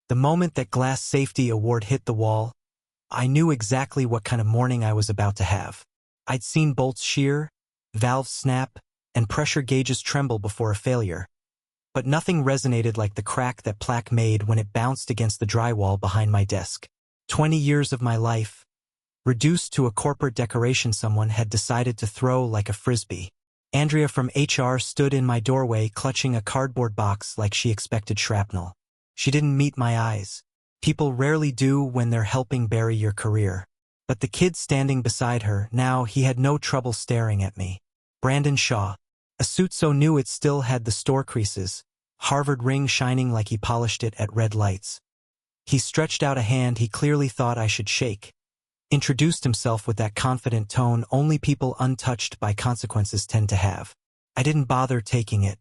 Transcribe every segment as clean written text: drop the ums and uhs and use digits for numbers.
The moment that glass safety award hit the wall, I knew exactly what kind of morning I was about to have. I'd seen bolts shear, valves snap, and pressure gauges tremble before a failure. But nothing resonated like the crack that plaque made when it bounced against the drywall behind my desk. 20 years of my life, reduced to a corporate decoration someone had decided to throw like a frisbee. Andrea from HR stood in my doorway clutching a cardboard box like she expected shrapnel. She didn't meet my eyes. People rarely do when they're helping bury your career. But the kid standing beside her, now he had no trouble staring at me. Brandon Shaw. A suit so new it still had the store creases, Harvard ring shining like he polished it at red lights. He stretched out a hand he clearly thought I should shake. Introduced himself with that confident tone only people untouched by consequences tend to have. I didn't bother taking it.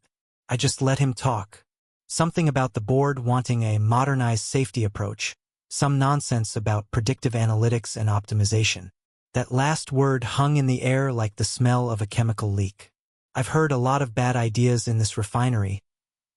I just let him talk. Something about the board wanting a modernized safety approach. Some nonsense about predictive analytics and optimization. That last word hung in the air like the smell of a chemical leak. I've heard a lot of bad ideas in this refinery,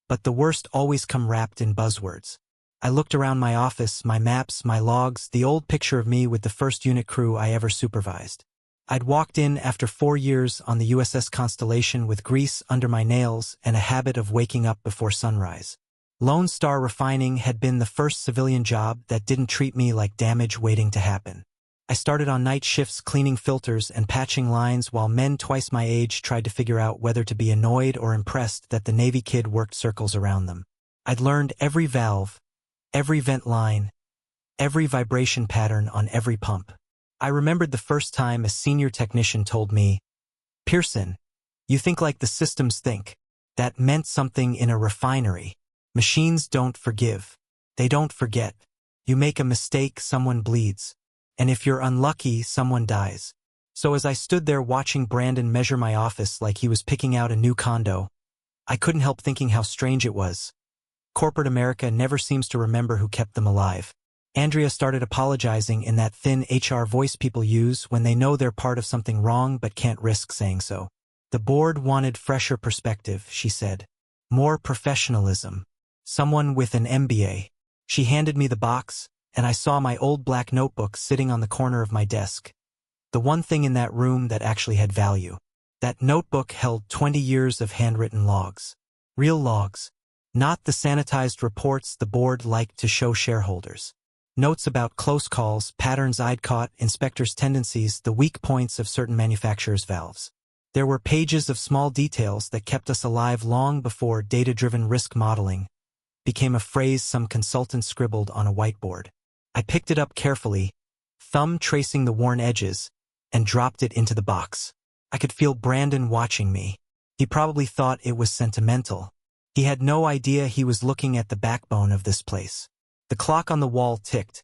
but the worst always come wrapped in buzzwords. I looked around my office, my maps, my logs, the old picture of me with the first unit crew I ever supervised. I'd walked in after 4 years on the USS Constellation with grease under my nails and a habit of waking up before sunrise. Lone Star Refining had been the first civilian job that didn't treat me like damage waiting to happen. I started on night shifts cleaning filters and patching lines while men twice my age tried to figure out whether to be annoyed or impressed that the Navy kid worked circles around them. I'd learned every valve, every vent line, every vibration pattern on every pump. I remembered the first time a senior technician told me, "Pearson, you think like the systems think." That meant something in a refinery. Machines don't forgive. They don't forget. You make a mistake, someone bleeds. And if you're unlucky, someone dies. So as I stood there watching Brandon measure my office like he was picking out a new condo, I couldn't help thinking how strange it was. Corporate America never seems to remember who kept them alive. Andrea started apologizing in that thin HR voice people use when they know they're part of something wrong but can't risk saying so. The board wanted fresher perspective, she said. More professionalism. Someone with an MBA. She handed me the box, and I saw my old black notebook sitting on the corner of my desk. The one thing in that room that actually had value. That notebook held 20 years of handwritten logs. Real logs. Not the sanitized reports the board liked to show shareholders. Notes about close calls, patterns I'd caught, inspectors' tendencies, the weak points of certain manufacturers' valves. There were pages of small details that kept us alive long before data-driven risk modeling became a phrase some consultant scribbled on a whiteboard. I picked it up carefully, thumb tracing the worn edges, and dropped it into the box. I could feel Brandon watching me. He probably thought it was sentimental. He had no idea he was looking at the backbone of this place. The clock on the wall ticked.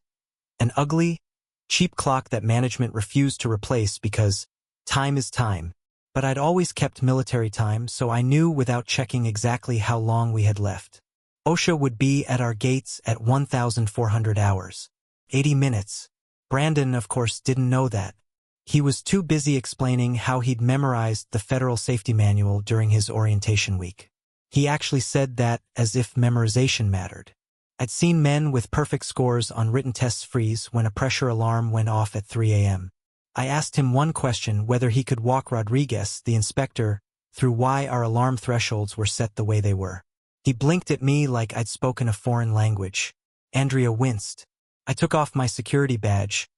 An ugly, cheap clock that management refused to replace because time is time. But I'd always kept military time, so I knew without checking exactly how long we had left. OSHA would be at our gates at 1,400 hours. 80 minutes. Brandon, of course, didn't know that. He was too busy explaining how he'd memorized the Federal Safety Manual during his orientation week. He actually said that as if memorization mattered. I'd seen men with perfect scores on written tests freeze when a pressure alarm went off at 3 a.m. I asked him one question, whether he could walk Rodriguez, the inspector, through why our alarm thresholds were set the way they were. He blinked at me like I'd spoken a foreign language. Andrea winced. I took off my security badge,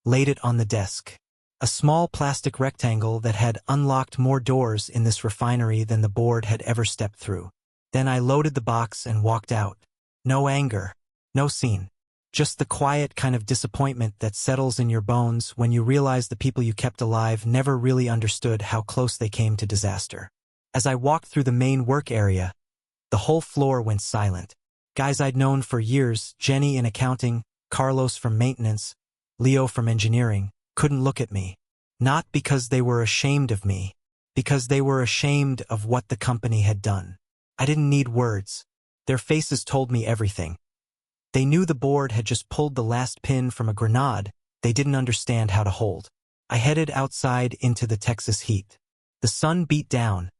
laid it on the desk. A small plastic rectangle that had unlocked more doors in this refinery than the board had ever stepped through. Then I loaded the box and walked out. No anger, no scene. Just the quiet kind of disappointment that settles in your bones when you realize the people you kept alive never really understood how close they came to disaster. As I walked through the main work area, the whole floor went silent. Guys I'd known for years, Jenny in accounting, Carlos from maintenance, Leo from engineering, couldn't look at me. Not because they were ashamed of me, because they were ashamed of what the company had done. I didn't need words. Their faces told me everything. They knew the board had just pulled the last pin from a grenade they didn't understand how to hold. I headed outside into the Texas heat. The sun beat down,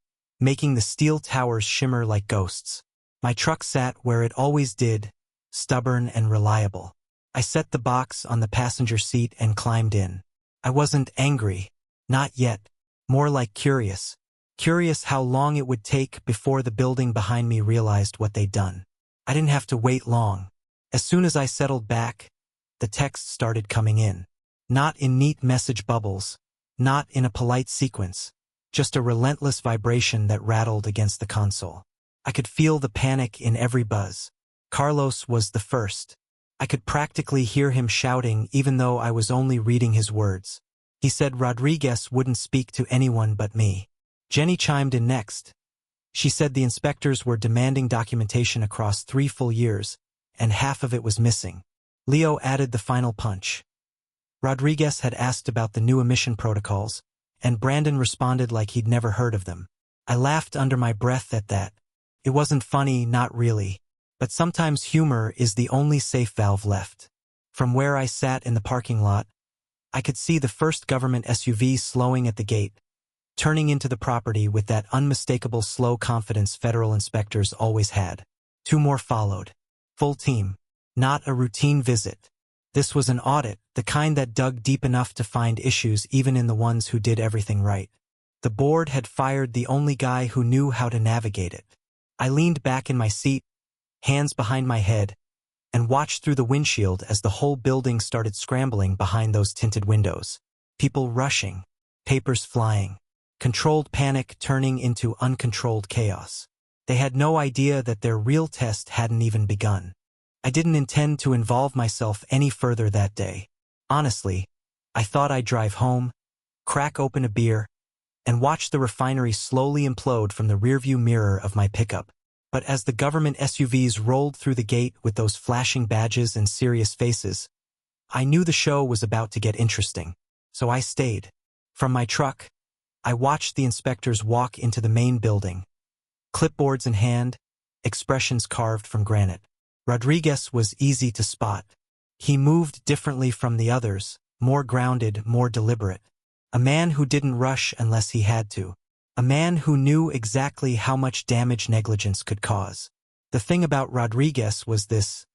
making the steel towers shimmer like ghosts. My truck sat where it always did, stubborn and reliable. I set the box on the passenger seat and climbed in. I wasn't angry. Not yet. More like curious. Curious how long it would take before the building behind me realized what they'd done. I didn't have to wait long. As soon as I settled back, the text started coming in. Not in neat message bubbles, not in a polite sequence, just a relentless vibration that rattled against the console. I could feel the panic in every buzz. Carlos was the first. I could practically hear him shouting even though I was only reading his words. He said Rodriguez wouldn't speak to anyone but me. Jenny chimed in next. She said the inspectors were demanding documentation across 3 full years, and half of it was missing. Leo added the final punch. Rodriguez had asked about the new emission protocols, and Brandon responded like he'd never heard of them. I laughed under my breath at that. It wasn't funny, not really. But sometimes humor is the only safe valve left. From where I sat in the parking lot, I could see the first government SUV slowing at the gate, turning into the property with that unmistakable slow confidence federal inspectors always had. 2 more followed. Full team. Not a routine visit. This was an audit, the kind that dug deep enough to find issues even in the ones who did everything right. The board had fired the only guy who knew how to navigate it. I leaned back in my seat, hands behind my head, and watched through the windshield as the whole building started scrambling behind those tinted windows. People rushing, papers flying, controlled panic turning into uncontrolled chaos. They had no idea that their real test hadn't even begun. I didn't intend to involve myself any further that day. Honestly, I thought I'd drive home, crack open a beer, and watch the refinery slowly implode from the rearview mirror of my pickup. But as the government SUVs rolled through the gate with those flashing badges and serious faces, I knew the show was about to get interesting, so I stayed. From my truck, I watched the inspectors walk into the main building, clipboards in hand, expressions carved from granite. Rodriguez was easy to spot. He moved differently from the others, more grounded, more deliberate. A man who didn't rush unless he had to. A man who knew exactly how much damage negligence could cause. The thing about Rodriguez was this: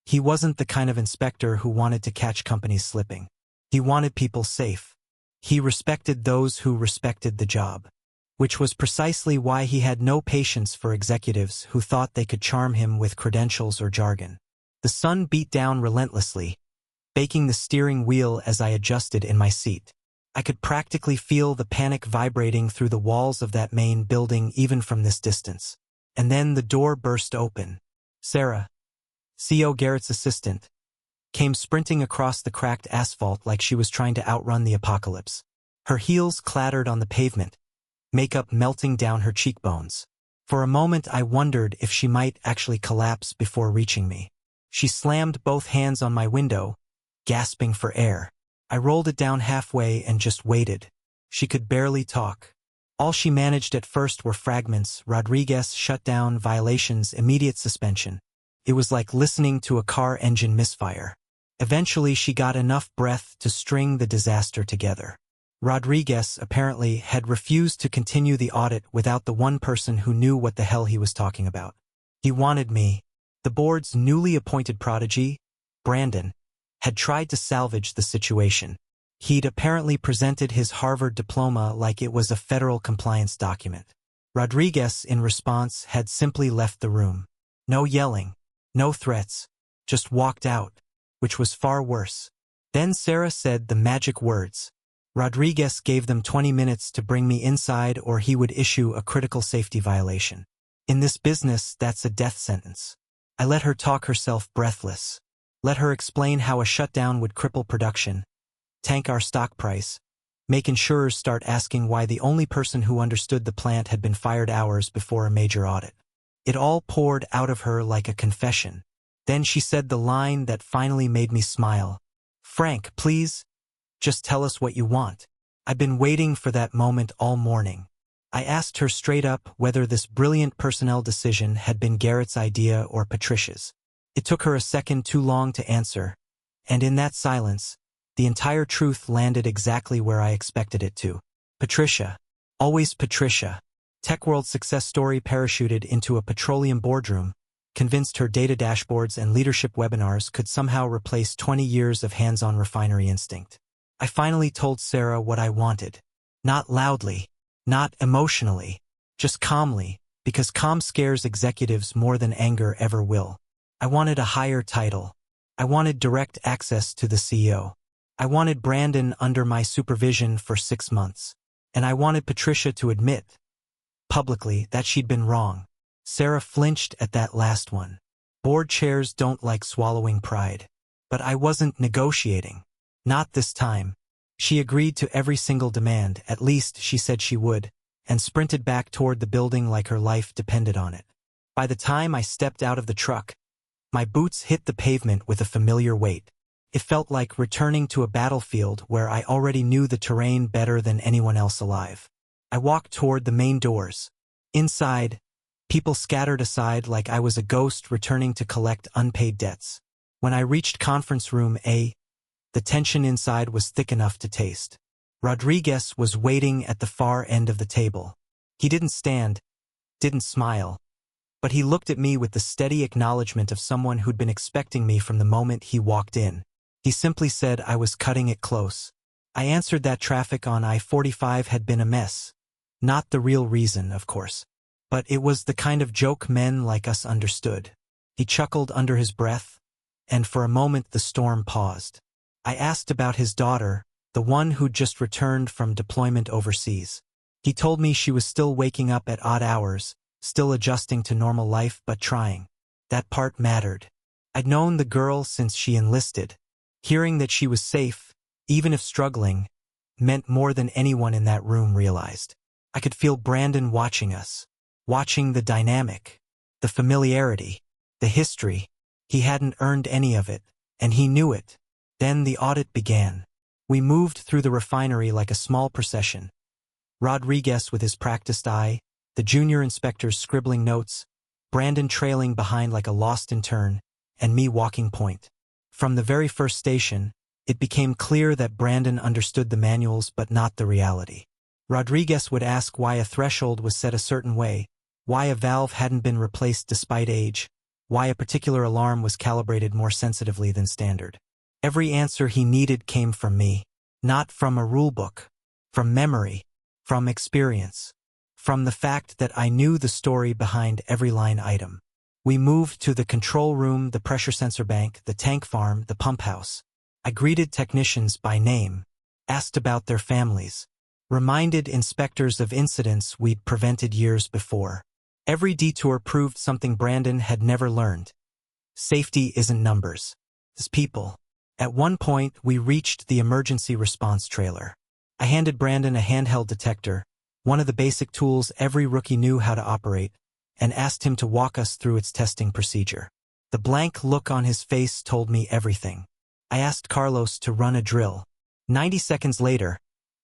he wasn't the kind of inspector who wanted to catch companies slipping. He wanted people safe. He respected those who respected the job. Which was precisely why he had no patience for executives who thought they could charm him with credentials or jargon. The sun beat down relentlessly, baking the steering wheel as I adjusted in my seat. I could practically feel the panic vibrating through the walls of that main building even from this distance. And then the door burst open. Sarah, CO Garrett's assistant, came sprinting across the cracked asphalt like she was trying to outrun the apocalypse. Her heels clattered on the pavement, makeup melting down her cheekbones. For a moment I wondered if she might actually collapse before reaching me. She slammed both hands on my window, gasping for air. I rolled it down halfway and just waited. She could barely talk. All she managed at first were fragments: Rodriguez, shutdown, violations, immediate suspension. It was like listening to a car engine misfire. Eventually she got enough breath to string the disaster together. Rodriguez, apparently, had refused to continue the audit without the one person who knew what the hell he was talking about. He wanted me. The board's newly appointed prodigy, Brandon, had tried to salvage the situation. He'd apparently presented his Harvard diploma like it was a federal compliance document. Rodriguez, in response, had simply left the room. No yelling, no threats, just walked out, which was far worse. Then Sarah said the magic words. Rodriguez gave them 20 minutes to bring me inside or he would issue a critical safety violation. In this business, that's a death sentence. I let her talk herself breathless. Let her explain how a shutdown would cripple production, tank our stock price, make insurers start asking why the only person who understood the plant had been fired hours before a major audit. It all poured out of her like a confession. Then she said the line that finally made me smile. "Frank, please. Just tell us what you want." I've been waiting for that moment all morning. I asked her straight up whether this brilliant personnel decision had been Garrett's idea or Patricia's. It took her a second too long to answer, and in that silence, the entire truth landed exactly where I expected it to. Patricia. Always Patricia. Tech world success story parachuted into a petroleum boardroom, convinced her data dashboards and leadership webinars could somehow replace 20 years of hands-on refinery instinct. I finally told Sarah what I wanted. Not loudly, not emotionally, just calmly, because calm scares executives more than anger ever will. I wanted a higher title. I wanted direct access to the CEO. I wanted Brandon under my supervision for 6 months. And I wanted Patricia to admit, publicly, that she'd been wrong. Sarah flinched at that last one. Board chairs don't like swallowing pride. But I wasn't negotiating. Not this time. She agreed to every single demand, at least she said she would, and sprinted back toward the building like her life depended on it. By the time I stepped out of the truck, my boots hit the pavement with a familiar weight. It felt like returning to a battlefield where I already knew the terrain better than anyone else alive. I walked toward the main doors. Inside, people scattered aside like I was a ghost returning to collect unpaid debts. When I reached conference room A, the tension inside was thick enough to taste. Rodriguez was waiting at the far end of the table. He didn't stand, didn't smile, but he looked at me with the steady acknowledgement of someone who'd been expecting me from the moment he walked in. He simply said I was cutting it close. I answered that traffic on I-45 had been a mess. Not the real reason, of course. But it was the kind of joke men like us understood. He chuckled under his breath, and for a moment the storm paused. I asked about his daughter, the one who'd just returned from deployment overseas. He told me she was still waking up at odd hours, still adjusting to normal life but trying. That part mattered. I'd known the girl since she enlisted. Hearing that she was safe, even if struggling, meant more than anyone in that room realized. I could feel Brandon watching us, watching the dynamic, the familiarity, the history. He hadn't earned any of it, and he knew it. Then the audit began. We moved through the refinery like a small procession. Rodriguez with his practiced eye, the junior inspectors scribbling notes, Brandon trailing behind like a lost intern, and me walking point. From the very first station, it became clear that Brandon understood the manuals but not the reality. Rodriguez would ask why a threshold was set a certain way, why a valve hadn't been replaced despite age, why a particular alarm was calibrated more sensitively than standard. Every answer he needed came from me, not from a rulebook, from memory, from experience, from the fact that I knew the story behind every line item. We moved to the control room, the pressure sensor bank, the tank farm, the pump house. I greeted technicians by name, asked about their families, reminded inspectors of incidents we'd prevented years before. Every detour proved something Brandon had never learned. Safety isn't numbers. It's people. At one point, we reached the emergency response trailer. I handed Brandon a handheld detector, one of the basic tools every rookie knew how to operate, and asked him to walk us through its testing procedure. The blank look on his face told me everything. I asked Carlos to run a drill. 90 seconds later,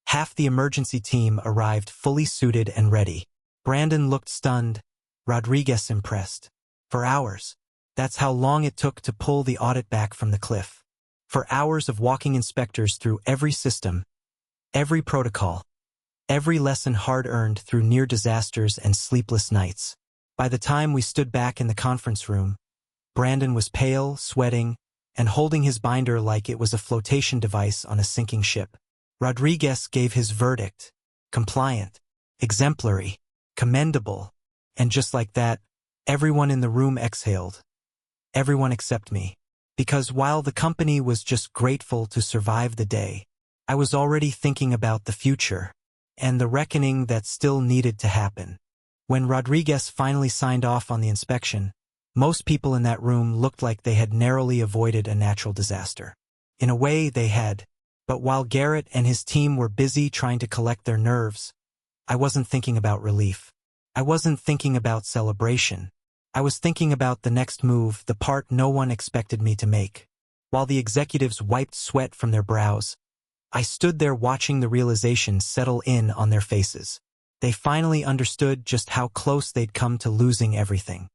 half the emergency team arrived fully suited and ready. Brandon looked stunned, Rodriguez impressed. For hours. That's how long it took to pull the audit back from the cliff. For hours of walking inspectors through every system, every protocol, every lesson hard-earned through near disasters and sleepless nights. By the time we stood back in the conference room, Brandon was pale, sweating, and holding his binder like it was a flotation device on a sinking ship. Rodriguez gave his verdict: compliant, exemplary, commendable, and just like that, everyone in the room exhaled. Everyone except me. Because while the company was just grateful to survive the day, I was already thinking about the future, and the reckoning that still needed to happen. When Rodriguez finally signed off on the inspection, most people in that room looked like they had narrowly avoided a natural disaster. In a way, they had. But while Garrett and his team were busy trying to collect their nerves, I wasn't thinking about relief. I wasn't thinking about celebration. I was thinking about the next move, the part no one expected me to make. While the executives wiped sweat from their brows, I stood there watching the realization settle in on their faces. They finally understood just how close they'd come to losing everything.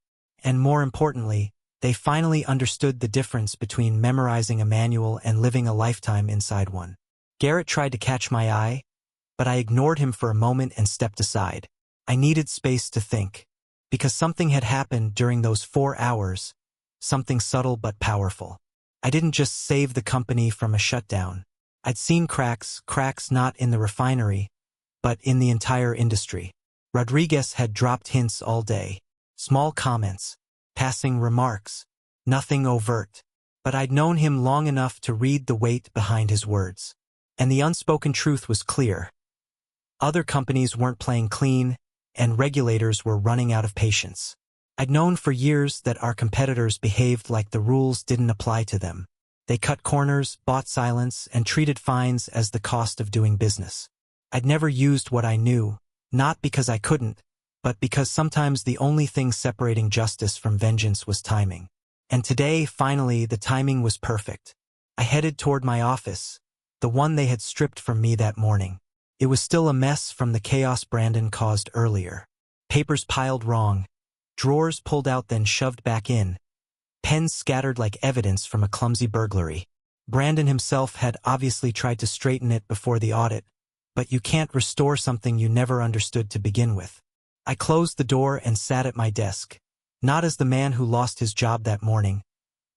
And more importantly, they finally understood the difference between memorizing a manual and living a lifetime inside one. Garrett tried to catch my eye, but I ignored him for a moment and stepped aside. I needed space to think. Because something had happened during those 4 hours, something subtle but powerful. I didn't just save the company from a shutdown. I'd seen cracks not in the refinery, but in the entire industry. Rodriguez had dropped hints all day. Small comments, passing remarks, nothing overt. But I'd known him long enough to read the weight behind his words. And the unspoken truth was clear. Other companies weren't playing clean, and regulators were running out of patience. I'd known for years that our competitors behaved like the rules didn't apply to them. They cut corners, bought silence, and treated fines as the cost of doing business. I'd never used what I knew, not because I couldn't, but because sometimes the only thing separating justice from vengeance was timing. And today, finally, the timing was perfect. I headed toward my office, the one they had stripped from me that morning. It was still a mess from the chaos Brandon caused earlier. Papers piled wrong, drawers pulled out then shoved back in, pens scattered like evidence from a clumsy burglary. Brandon himself had obviously tried to straighten it before the audit, but you can't restore something you never understood to begin with. I closed the door and sat at my desk, not as the man who lost his job that morning,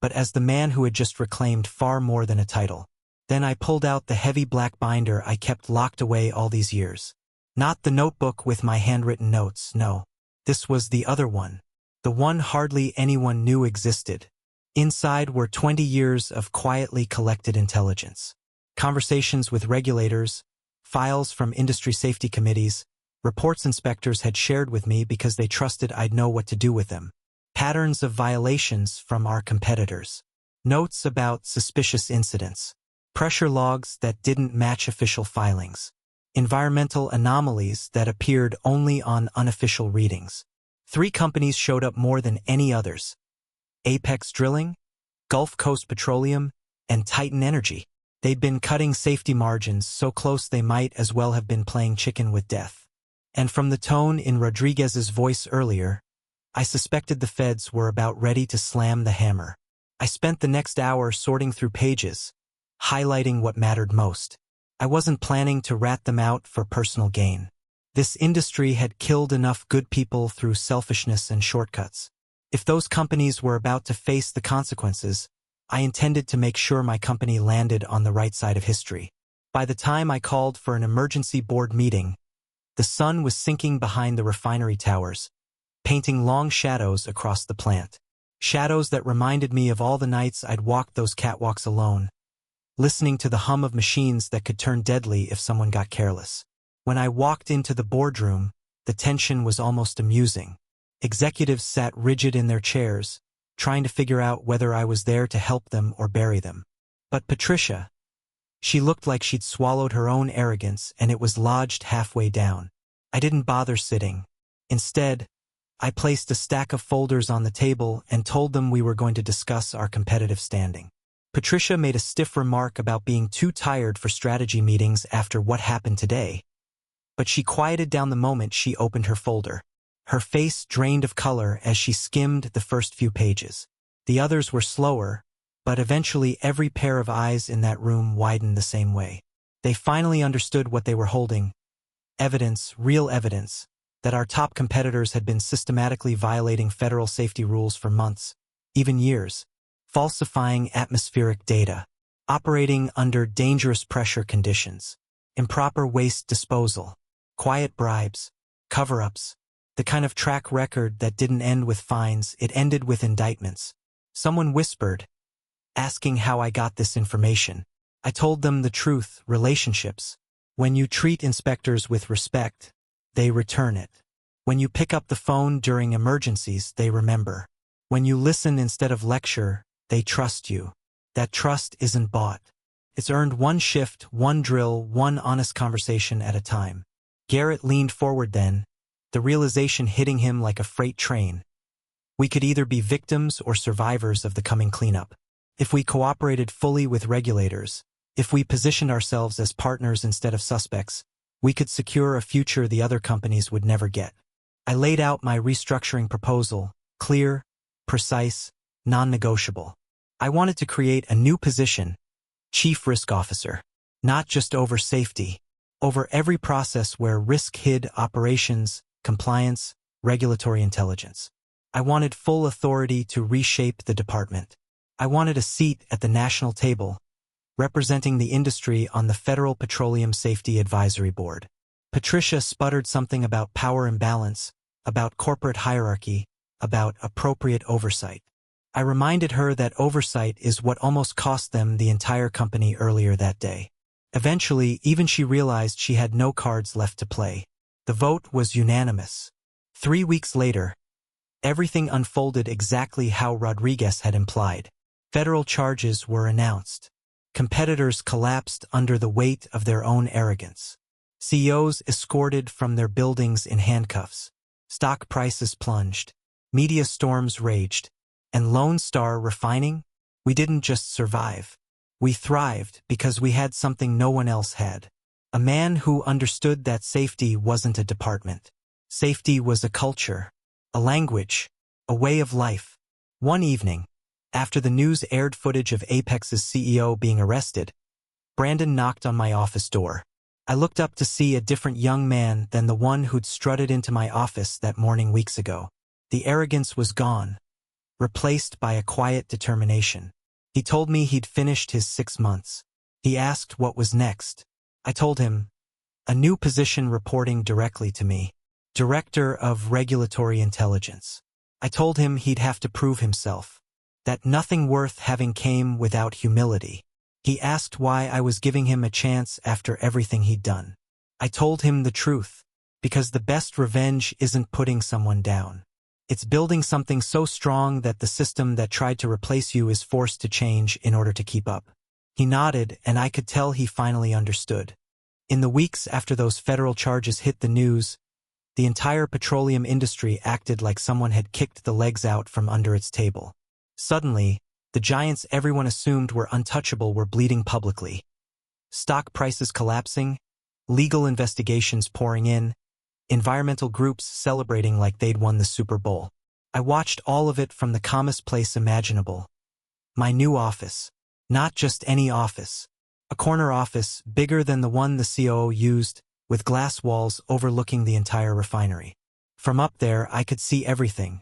but as the man who had just reclaimed far more than a title. Then I pulled out the heavy black binder I kept locked away all these years. Not the notebook with my handwritten notes, no. This was the other one. The one hardly anyone knew existed. Inside were 20 years of quietly collected intelligence. Conversations with regulators, files from industry safety committees, reports inspectors had shared with me because they trusted I'd know what to do with them. Patterns of violations from our competitors. Notes about suspicious incidents. Pressure logs that didn't match official filings. Environmental anomalies that appeared only on unofficial readings. 3 companies showed up more than any others. Apex Drilling, Gulf Coast Petroleum, and Titan Energy. They'd been cutting safety margins so close they might as well have been playing chicken with death. And from the tone in Rodriguez's voice earlier, I suspected the feds were about ready to slam the hammer. I spent the next hour sorting through pages, highlighting what mattered most. I wasn't planning to rat them out for personal gain. This industry had killed enough good people through selfishness and shortcuts. If those companies were about to face the consequences, I intended to make sure my company landed on the right side of history. By the time I called for an emergency board meeting, the sun was sinking behind the refinery towers, painting long shadows across the plant. Shadows that reminded me of all the nights I'd walked those catwalks alone, listening to the hum of machines that could turn deadly if someone got careless. When I walked into the boardroom, the tension was almost amusing. Executives sat rigid in their chairs, trying to figure out whether I was there to help them or bury them. But Patricia, she looked like she'd swallowed her own arrogance and it was lodged halfway down. I didn't bother sitting. Instead, I placed a stack of folders on the table and told them we were going to discuss our competitive standing. Patricia made a stiff remark about being too tired for strategy meetings after what happened today, but she quieted down the moment she opened her folder. Her face drained of color as she skimmed the first few pages. The others were slower, but eventually every pair of eyes in that room widened the same way. They finally understood what they were holding. Evidence, real evidence, that our top competitors had been systematically violating federal safety rules for months, even years. Falsifying atmospheric data, operating under dangerous pressure conditions, improper waste disposal, quiet bribes, cover-ups, the kind of track record that didn't end with fines, it ended with indictments. Someone whispered, asking how I got this information. I told them the truth, relationships. When you treat inspectors with respect, they return it. When you pick up the phone during emergencies, they remember. When you listen instead of lecture, they trust you. That trust isn't bought. It's earned one shift, one drill, one honest conversation at a time. Garrett leaned forward then, the realization hitting him like a freight train. We could either be victims or survivors of the coming cleanup. If we cooperated fully with regulators, if we positioned ourselves as partners instead of suspects, we could secure a future the other companies would never get. I laid out my restructuring proposal, clear, precise, non-negotiable. I wanted to create a new position, Chief Risk Officer, not just over safety, over every process where risk hid operations, compliance, regulatory intelligence. I wanted full authority to reshape the department. I wanted a seat at the national table, representing the industry on the Federal Petroleum Safety Advisory Board. Patricia sputtered something about power imbalance, about corporate hierarchy, about appropriate oversight. I reminded her that oversight is what almost cost them the entire company earlier that day. Eventually, even she realized she had no cards left to play. The vote was unanimous. 3 weeks later, everything unfolded exactly how Rodriguez had implied. Federal charges were announced. Competitors collapsed under the weight of their own arrogance. CEOs escorted from their buildings in handcuffs. Stock prices plunged. Media storms raged. And Lone Star Refining? We didn't just survive. We thrived because we had something no one else had. A man who understood that safety wasn't a department. Safety was a culture, a language, a way of life. One evening, after the news aired footage of Apex's CEO being arrested, Brandon knocked on my office door. I looked up to see a different young man than the one who'd strutted into my office that morning weeks ago. The arrogance was gone, replaced by a quiet determination. He told me he'd finished his 6 months. He asked what was next. I told him, a new position reporting directly to me, Director of Regulatory Intelligence. I told him he'd have to prove himself, that nothing worth having came without humility. He asked why I was giving him a chance after everything he'd done. I told him the truth, because the best revenge isn't putting someone down. It's building something so strong that the system that tried to replace you is forced to change in order to keep up. He nodded, and I could tell he finally understood. In the weeks after those federal charges hit the news, the entire petroleum industry acted like someone had kicked the legs out from under its table. Suddenly, the giants everyone assumed were untouchable were bleeding publicly. Stock prices collapsing, legal investigations pouring in, environmental groups celebrating like they'd won the Super Bowl. I watched all of it from the calmest place imaginable. My new office. Not just any office. A corner office bigger than the one the COO used, with glass walls overlooking the entire refinery. From up there, I could see everything.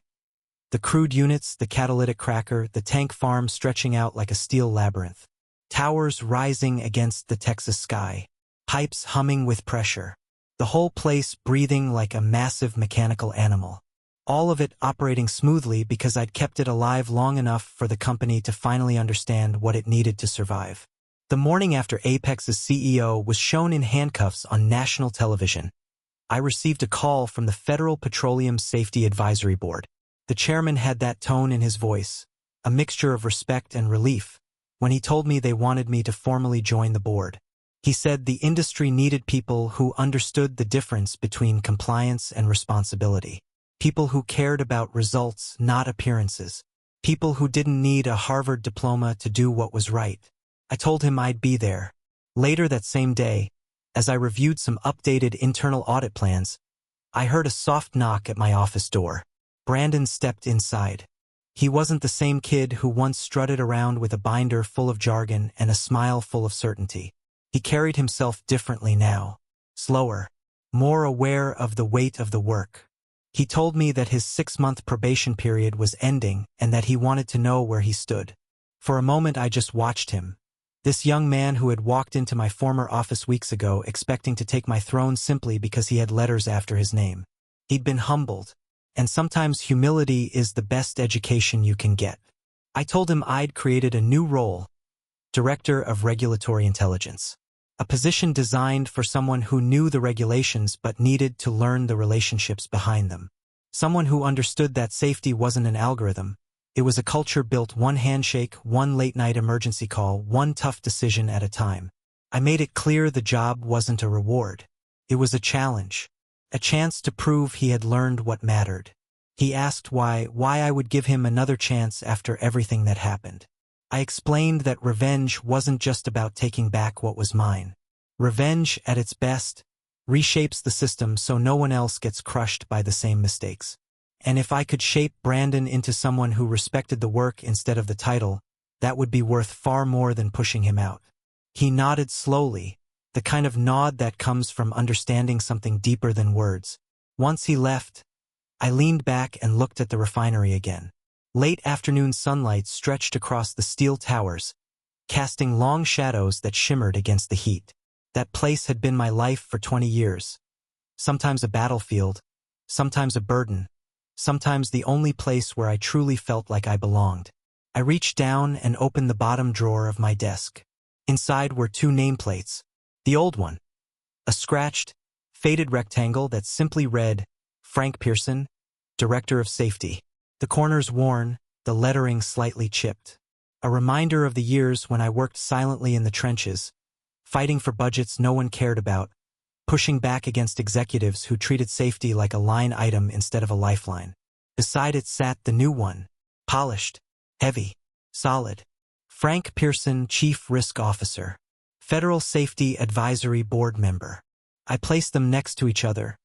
The crude units, the catalytic cracker, the tank farm stretching out like a steel labyrinth. Towers rising against the Texas sky. Pipes humming with pressure. The whole place breathing like a massive mechanical animal. All of it operating smoothly because I'd kept it alive long enough for the company to finally understand what it needed to survive. The morning after Apex's CEO was shown in handcuffs on national television, I received a call from the Federal Petroleum Safety Advisory Board. The chairman had that tone in his voice, a mixture of respect and relief, when he told me they wanted me to formally join the board. He said the industry needed people who understood the difference between compliance and responsibility. People who cared about results, not appearances. People who didn't need a Harvard diploma to do what was right. I told him I'd be there. Later that same day, as I reviewed some updated internal audit plans, I heard a soft knock at my office door. Brandon stepped inside. He wasn't the same kid who once strutted around with a binder full of jargon and a smile full of certainty. He carried himself differently now, slower, more aware of the weight of the work. He told me that his 6-month probation period was ending and that he wanted to know where he stood. For a moment I just watched him. This young man who had walked into my former office weeks ago expecting to take my throne simply because he had letters after his name. He'd been humbled, and sometimes humility is the best education you can get. I told him I'd created a new role, Director of Regulatory Intelligence. A position designed for someone who knew the regulations but needed to learn the relationships behind them. Someone who understood that safety wasn't an algorithm. It was a culture built one handshake, one late-night emergency call, one tough decision at a time. I made it clear the job wasn't a reward. It was a challenge. A chance to prove he had learned what mattered. He asked why I would give him another chance after everything that happened. I explained that revenge wasn't just about taking back what was mine. Revenge, at its best, reshapes the system so no one else gets crushed by the same mistakes. And if I could shape Brandon into someone who respected the work instead of the title, that would be worth far more than pushing him out. He nodded slowly, the kind of nod that comes from understanding something deeper than words. Once he left, I leaned back and looked at the refinery again. Late afternoon sunlight stretched across the steel towers, casting long shadows that shimmered against the heat. That place had been my life for 20 years. Sometimes a battlefield, sometimes a burden, sometimes the only place where I truly felt like I belonged. I reached down and opened the bottom drawer of my desk. Inside were two nameplates. The old one, a scratched, faded rectangle that simply read, Frank Pearson, Director of Safety. The corners worn, the lettering slightly chipped. A reminder of the years when I worked silently in the trenches, fighting for budgets no one cared about, pushing back against executives who treated safety like a line item instead of a lifeline. Beside it sat the new one, polished, heavy, solid. Frank Pearson, Chief Risk Officer, Federal Safety Advisory Board Member. I placed them next to each other,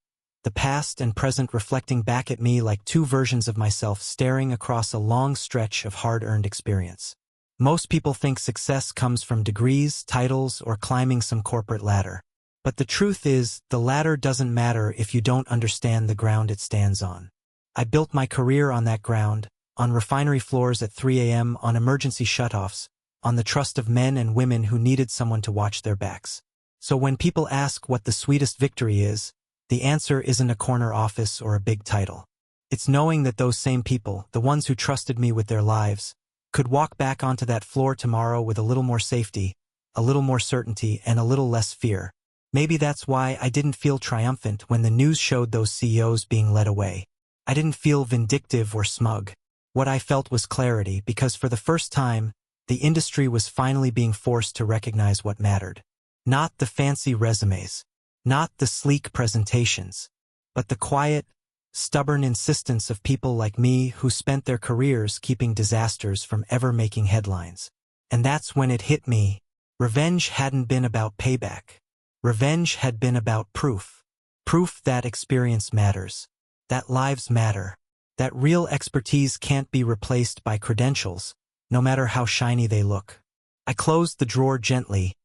the past and present reflecting back at me like two versions of myself staring across a long stretch of hard-earned experience. Most people think success comes from degrees, titles, or climbing some corporate ladder. But the truth is, the ladder doesn't matter if you don't understand the ground it stands on. I built my career on that ground, on refinery floors at 3 a.m., on emergency shutoffs, on the trust of men and women who needed someone to watch their backs. So when people ask what the sweetest victory is, the answer isn't a corner office or a big title. It's knowing that those same people, the ones who trusted me with their lives, could walk back onto that floor tomorrow with a little more safety, a little more certainty, and a little less fear. Maybe that's why I didn't feel triumphant when the news showed those CEOs being led away. I didn't feel vindictive or smug. What I felt was clarity, because for the first time, the industry was finally being forced to recognize what mattered. Not the fancy resumes, not the sleek presentations, but the quiet, stubborn insistence of people like me who spent their careers keeping disasters from ever making headlines. And that's when it hit me. Revenge hadn't been about payback. Revenge had been about proof. Proof that experience matters, that lives matter, that real expertise can't be replaced by credentials, no matter how shiny they look. I closed the drawer gently,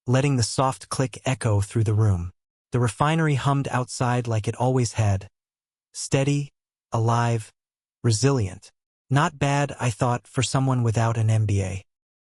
letting the soft click echo through the room. The refinery hummed outside like it always had. Steady, alive, resilient. Not bad, I thought, for someone without an MBA.